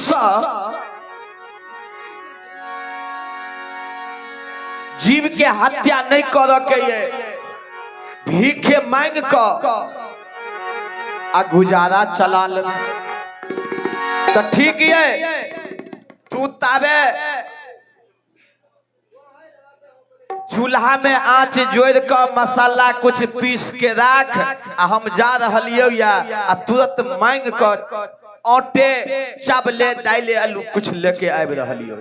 से जीव के हत्या नहीं कर के ये भीखे मांग कर आ गुजारा चला ले तो ठीक है। तू ताबे चूल्हा में आंच जोड़ कर मसाला कुछ पीस के राख आ हम जा रहियो या आ तुरंत मांग कर आटे चावले दाले आलू कुछ लेके आबि रहियो।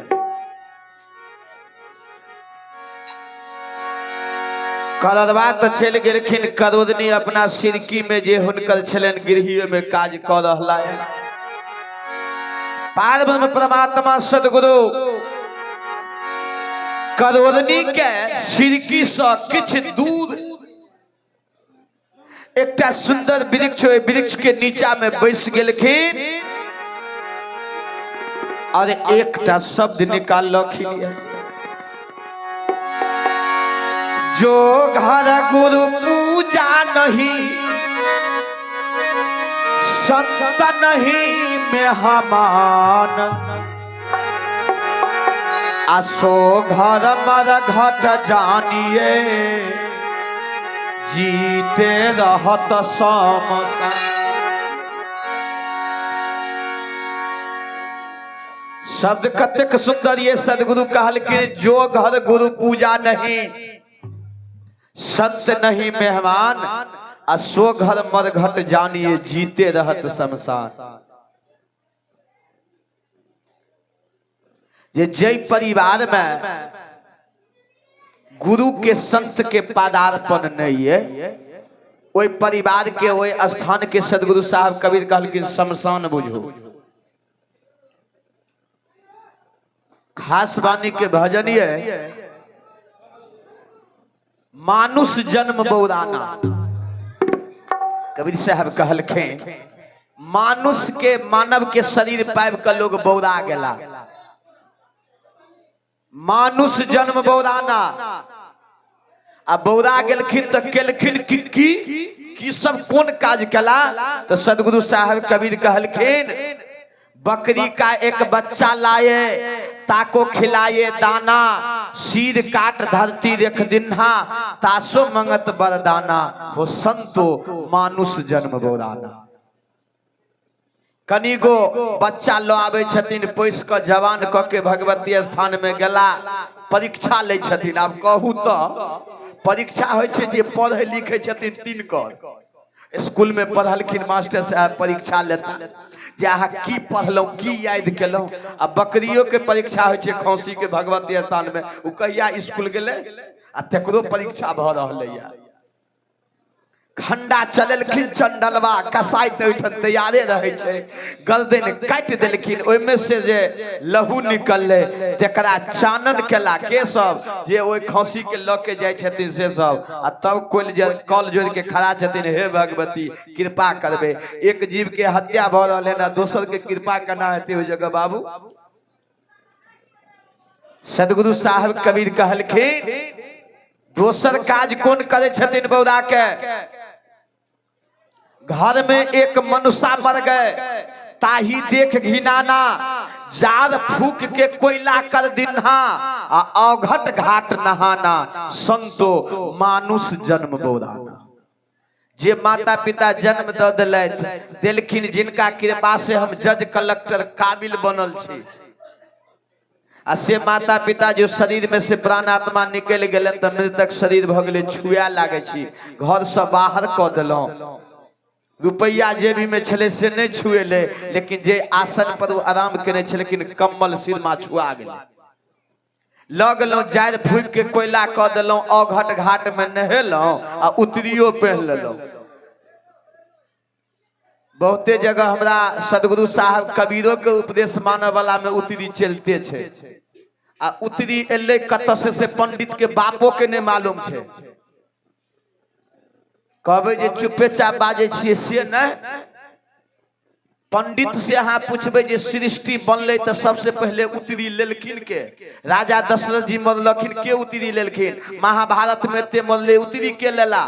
करदवा तो चल गेलखिन करोदनी अपना सिरकी में जे हुनकर छलन गृहियों में काज कर रहला है। पार्वती परमात्मा सदगुरु करोदनी के सिरकी से किछ दूर एकटा सुंदर वृक्ष है, वृक्ष के नीचा में बैस गेलखिन और एकटा शब्द निकाललखिन, जो घर गुरु पूजा नहीं संत नहीं मेहमान, असो घर मर घट जानिए जीते रहत समसान। शब्द कतेक सुंदर ये सदगुरु कहलखिन, जो घर गुरु पूजा नहीं संत नहीं मेहमान, असो घर मर घट जानिए जीते रहत शमशान। ये जय परिवार में गुरु के संत के पदार्पण नहीं है, वही परिवार के वही स्थान के सदगुरु साहब कबीर कहलखिन शमशान बुझो। खास वाणी के भजन है, मानुष जन्म बौराना। कबीर साहब कहलखिन मानुष के मानव के शरीर पाइब के लोग बौरा गेला, मानुष जन्म बौराना। आ बौरा गेलखिन तो केलखिन की सब कौन काज केला? तो सदगुरु साहब कबीर कहलखिन, बकरी का एक बच्चा लाए ताको खिलाए दाना, सिर काट धरती रेख दिन्हा तासो मंगत बरदाना, हो संतो मानुष जन्म बौराना। कनिगो बच्चा लो आवे छथिन पोस के जवान क के भगवती स्थान में गेला, परीक्षा ले छथिन। आब कहू तो परीक्षा होय छे जे पढ़े लिखे छथिन तिनकर। स्कूल में पढ़लखिन मास्टर साहब परीक्षा लेता जे अहाँ की पढ़लौ की याद केलौ। आ बकरियों के परीक्षा होय छे खौसी के भगवती स्थान में, उ कहिया स्कूल गेले आ तकरो परीक्षा भ रहले या। खंडा चललखिन चंडलवा कसाई तैयारे रहे छे, गर्दन काट देलखिन, ओइ में से जे लहू निकलले तेकरा चानन केला के सब जे ओइ खौसी के ल के जाय छथिन से सब। आ तब कोई जे कल जोड़ के खड़ा छथिन, हे भगवती कृपा करबे, एक जीव के हत्या भ रहले ना, दोसर के कृपा करना हेते ओइ जगह बाबू। सदगुरु साहब कबीर कहलखिन, दोसर काज कौन करे छथिन बौरा के? घर में एक मनुष्य मर गए ताही देख घिनाना, जार फूक के कोयला कर दिन्हा आ अवघट घाट नहाना, संतो मानुष जन्म बौराना। जे माता पिता जन्म द देलखिन, जिनका कृपा से हम जज कलेक्टर काबिल बनल छी, आ से माता पिता जो शरीर में से प्राण आत्मा निकल गए तो मृतक शरीर भ गेले, छुआ लागे छी, घर से बाहर क देलौ। रुपया जेबी में छले से नहीं छुएले, लेकिन जे आसन पर आराम करे छे लेकिन कम्बल सिर में छुआ गेले। लगलो जार फूक के कोयला क देलौ, अघट घाट में नहेलौ आ उतरियो पहन लेलौ। बहुते जगह हमरा सदगुरु साहब कबीरों के उपदेश माने वाला में उतरी चलते छे, आ उतरी एले कत से पंडित के बापो के नहीं मालूम छे। कहबे जे चुपे चाप बाजे छिए से नहीं, पंडित से अहाँ पूछबे जे सृष्टि बनले तो सबसे पहले उतरी लेलखिन के? राजा दशरथ जी मरलखिन, के उतरी लेलखिन? महाभारत में ते मरले उतरी के लेला,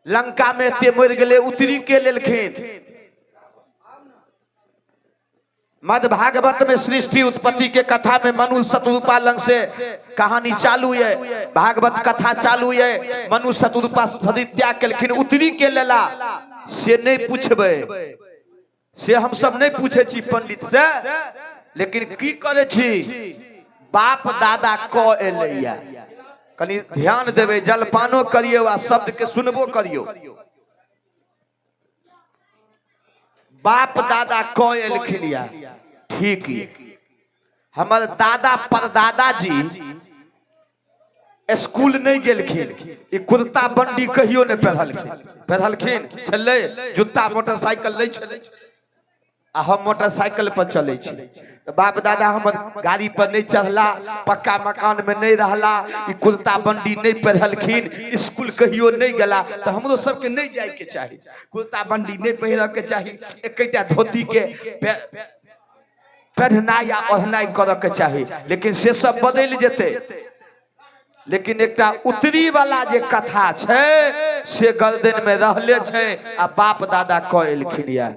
लंका में ते मर गेले उतरी के लेलखिन? मद भागवत में सृष्टि उत्पत्ति के कथा में मनु शतरूपा लंग से कहानी चालू है, भागवत कथा चालू है। मनु शतरूपा सदी त्याग केलखिन, उतरी के लेला से नहीं पूछबे, से हम सब नहीं पूछे छी पंडित से, लेकिन की करे छी बाप दादा क एलैया। कनी ध्यान देवे, जलपानो करियो आ शब्द के सुनबो करियो। बाप दादा क एलखिन या ठीक है। हमारे दादा परदादा जी स्कूल नहीं गेलखिन, कुर्ता बंडी कहियो नहीं पहनलखिन, चले जूता मोटरसाइकिल नहीं चले, हम मोटरसाइकिल पर चले छी। तो बाप दादा हमर गाड़ी पर नहीं चढ़ला, पक्का मकान में नहीं रहला, कुर्ता बंडी नहीं पहनलखिन, स्कूल कहियो नहीं गला। तो हमरो सबके नहीं जाए के चाहिए, कुर्ता बंडी नहीं पहन के चाहिए, एकटा धोती के पहनना या ओढ़नाई कर के चाहिए, लेकिन से सब बदल जेते। लेकिन एकटा उतरी वाला जे कथा छे से गर्दन में रहले छे आ बाप दादा क एलखिन या।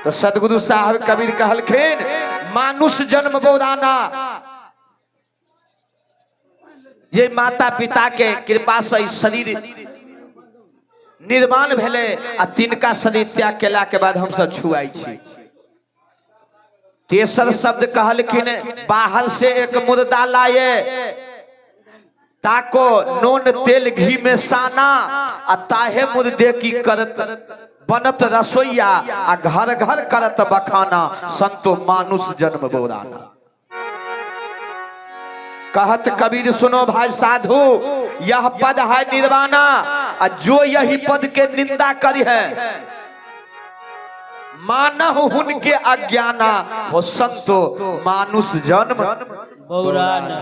तो सदगुरु साहब कबीर कहलखिन मानुष जन्म बौराना, ये माता पिता के कृपा से शरीर निर्माण भेले आ तिनका शरीर त्याग केला के बाद हम सब छुआई छी। तेसर शब्द कहलखिन बाहर से एक मुर्दा लाए, ताको नून तेल घी में साना आ ताहे मुर्दे की करत बनत रसोईया आ घर घर करत बखाना, संतो मानुष जन्म बौराना। कहत कबीर सुनो भाई साधु, यह पद है निर्वाणा, जो यही पद के निंदा करी है मानह उनके अज्ञाना, हो संतो मानुष जन्म बौराना।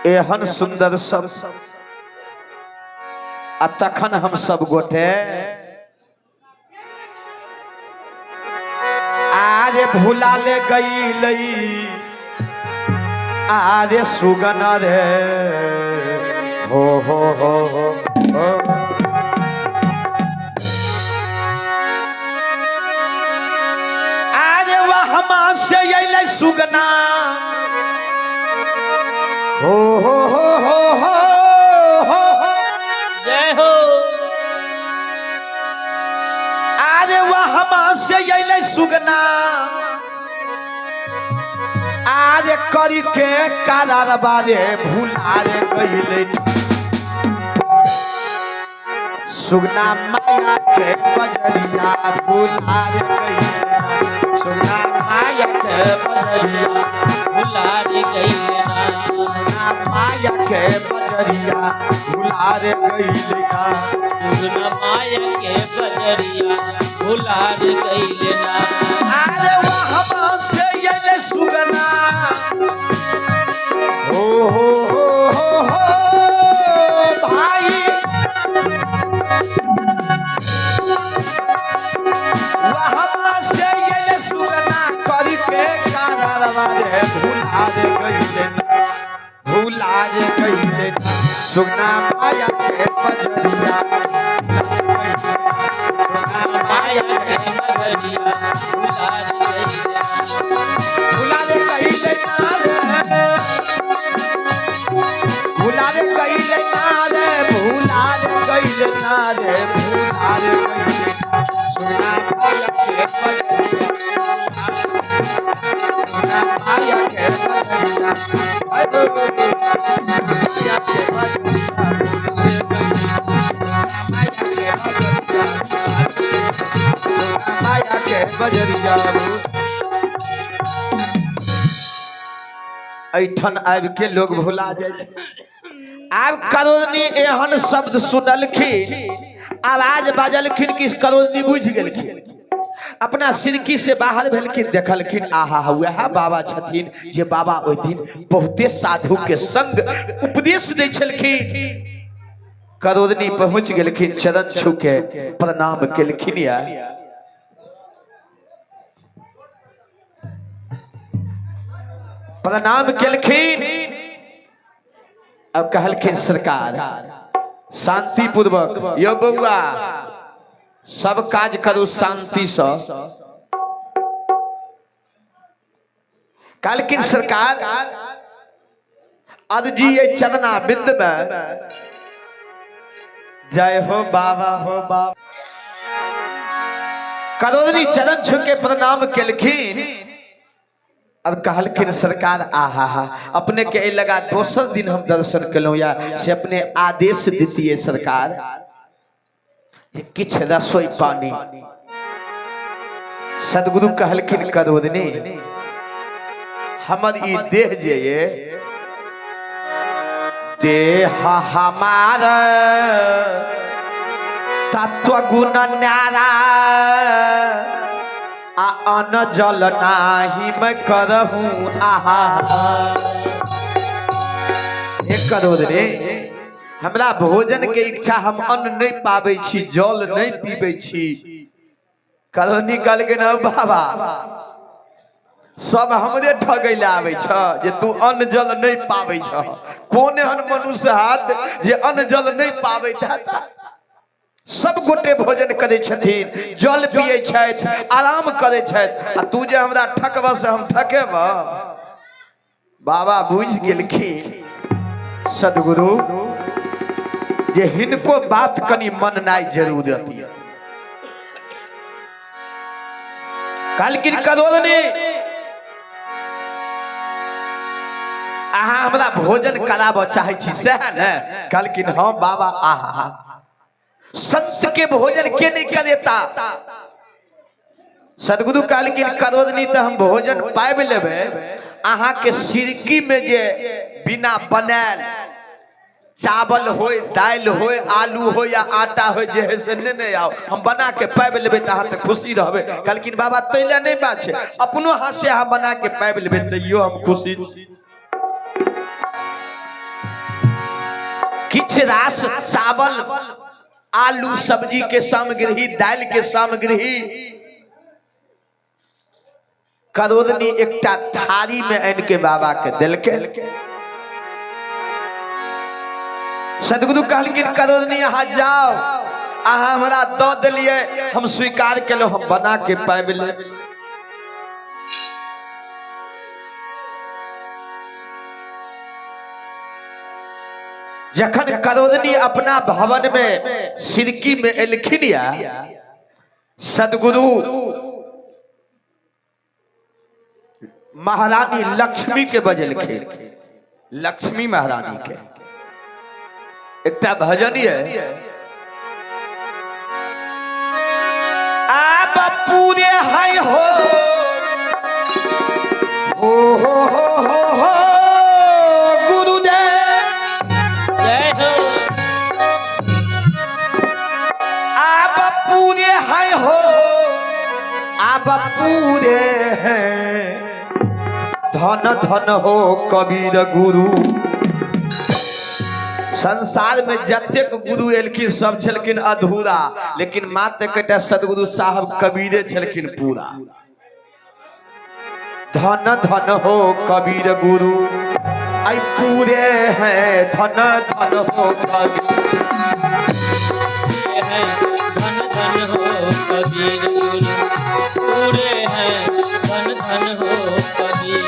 एहन सुंदर सब तखन हम सब गोटे आरे भूला ले गई, आरे सुगन रे हो आरे वह से अइले सुगना हो जय हो। आरे वह से अइले सुगना, आरे करी के करार बारे भूला रे गइले सुगना, माया के बजरिया भूला रे गइले, सुगना माया के बजरिया भूला रे गइले, माया के बजरिया भूला रे गइले, सुगना माया के बजरिया भूला रे गइले। अरे वहाँ से अइले सुगना हो भाई, वहाँ से अइले सुगना करी के करारवा रे भूला रे गइले, भूला रे गइले, सुगना माया के बजरिया माया के बजरिया भूला रे गइले, भूला रे गइले ना रे, भूला रे गइले ना रे, भूला रे गइले, सुगना माया के बजरिया, सुगना माया के बजरिया, माया के बजरिया ऐठन आबि के लोग भुला जाए। आब करोदनी एहन शब्द सुनलखिन, आवाज बाजलखिन कि करोदनी बुझ गेलखिन, अपना सिरकी से बाहर भेलखिन, देखलखिन आहा वह बाबा छथिन जे बाबा ओइ दिन बहुते साधु के संग उपदेश दै छलखिन। करोदनी पहुंच गेलखिन, चरण छू के प्रणाम केलखिन या प्रणाम केलखिन। अब कहलखिन सरकार शांति पूर्वक, यो बउआ सब काज करू शांति से। कालकिन सरकार अर्जी ये चरना बिंद में जय हो बाबा हो बाबा करोड़नी चरण छुके प्रणाम केलखिन और कहलखिन सरकार आहा हा अपने के लगा दोसर दिन हम दर्शन कलू या से अपने आदेश दीतिए सरकार किछ रसोई पानी। सदगुरु कहलखिन करोड़नी हमर ई देह जे ये देह हमार तत्व गुण न्यारा आ अन्न जल नाही मैं करहूं आहा। एक करोड़ रे हमरा भोजन के इच्छा हम अन्न नहीं पाबै छी जल नहीं पीबै छी। करोनी कहल के न बाबा सब हमरे ठगै ले आबै छ जे तू अन्न जल नहीं पाबै छ। कोन एहन मनुष्य हाथ जे अन्न जल नहीं पाबै था। सब गोटे भोजन करे छथिन जल पिए छथि आराम करे छथि आ तू जे हमरा ठकबा से हम ठकेब। बाबा बुझ गेलखिन सदगुरु जे हिनको बात कनी मननाई जरूरत है। कालकिन करोड़नी अहाँ हमरा भोजन कराबऽ चाहे छी सह ने? कालकिन हाँ बाबा आहा सत्य के भोजन के नहीं करेता। सदगुरु कालकिन करोड़नी तो हम भोजन पाबि लेबै अहाँ के सिरकी में जे बिना बनाल चावल हो दाल हो आलू हो या आटा हो जे है से नहीं आओ हम बना के पाबि लेबै तो अहाँ तो खुशी रहबै। कहलखिन बाबा तैले नहीं बात है अपनो हाथ से अहाँ बना के पाबि लेबै तैयो हम खुशी छी। किछ रास चावल आलू सब्जी के सामग्री दाल के सामग्री करोड़नी एकटा थारी में आन के बाबा के दिलके। सदगुरु कहलखिन करोड़नी यहाँ जाओ अहाँ हमरा दऽ देलिए हम स्वीकार केलो हम बना के पाबि ले। जखन करोड़नी अपना भवन में सिरकी में एलखिन या सदगुरु महारानी लक्ष्मी के बजलखिन। लक्ष्मी महारानी के एकटा भजन है आप पूरे हाय हो गुरुदेव जय हो आप पूरे हाय हो आप पूरे हैं धन धन हो कबीर गुरु। संसार में जतेक गुरु एलखिन सब छलखिन अधूरा लेकिन मात्र एकटा सदगुरु साहब कबीरे छलखिन पूरा। धन धन हो कबीर गुरु आई पूरे हैं धन धन हो कबीर धन हो कबीर गुरु पूरे हैं धन धन हो कबीर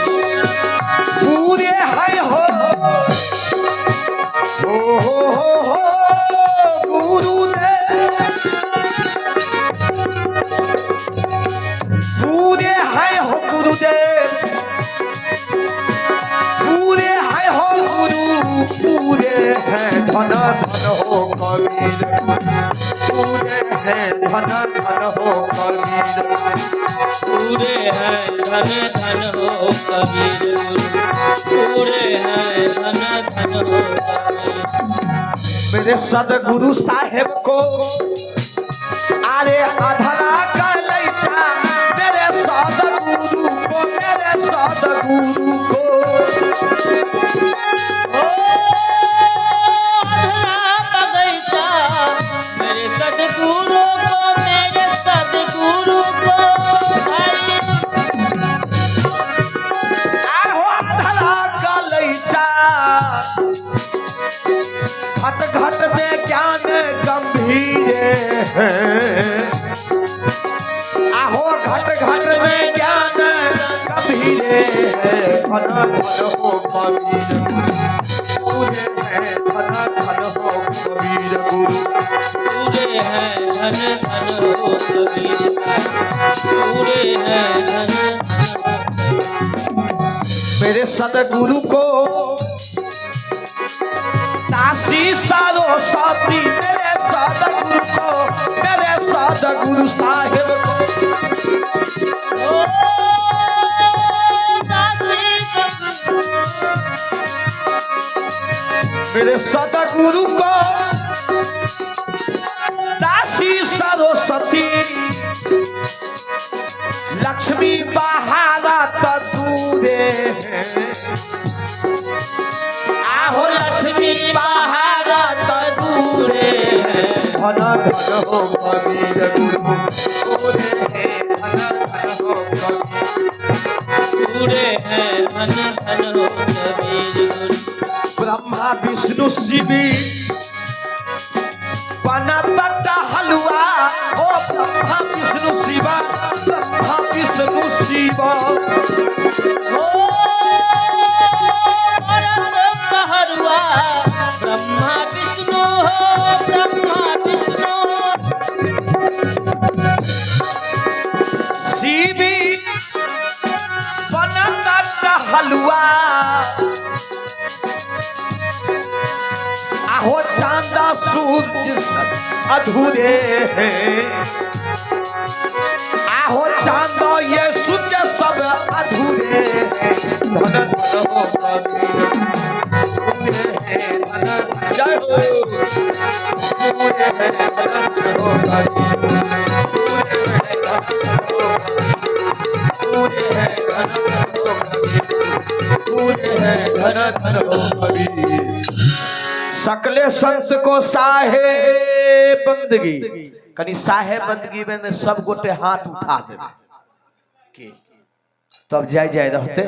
पूरे हैं हो गुरुदेव पूरे हैं हो गुरुदेव पूरे हैं हो गुरु पूरे हैं धन धन हो कबीर पूरे हैं धन धन हो कबीर पूरे हैं धन धन हो कबीर पूरे हैं धन धन हो कबीर। मेरे सदगुरु साहेब को अरे अधरा का लैचा मेरे सदगुरु को मेरे सदगुरु को अधरा का लैचा मेरे सदगुरु को मेरे सदगुरु को अधरा का लैचा घट घट में ज्ञान गंभीर है औघट घाट में ज्ञान कबीरे है धन धन हो कबीर पूरे हैं धन धन हो कबीर गुरु पूरे हैं धन धन हो कबीर पूरे हैं धन मेरे सदगुरु को दासी सरस्वती मेरे सदगुरु को मेरे सदगुरु साहिब को मेरे सदगुरु को दासी सरस्वती लक्ष्मी बहारा दूरे हैं आहो लक्ष्मी बहारा दूरे हैं धन धन हो कबीर गुरु पूरे हैं धन धन हो कबीर पूरे हैं धन धन हो कबीर गुरु ब्रह्मा विष्णु शिवी बनत हलवा ओ ब्रह्मा विष्णु शिवा ब्रह्मा विष्णु शिवा हरुआ ब्रह्मा विष्णु हो ब्रह्मा विष्णु शिवी बनत हलवा आहो चांदा सूरज अधूरे हैं आहो चांदा ये सूरज सब अधूरे हैं धन धन हो कबीर पूरे हैं धन जय हो पूरे हैं धन धन हो कबीर पूरे हैं धन धन हो कबीर पूरे हैं धन धन हो कबीर सकले संत को साहे बंदगी कनी साहे बंदगी में सब गोटे हाथ उठा देवे तब जाय रहते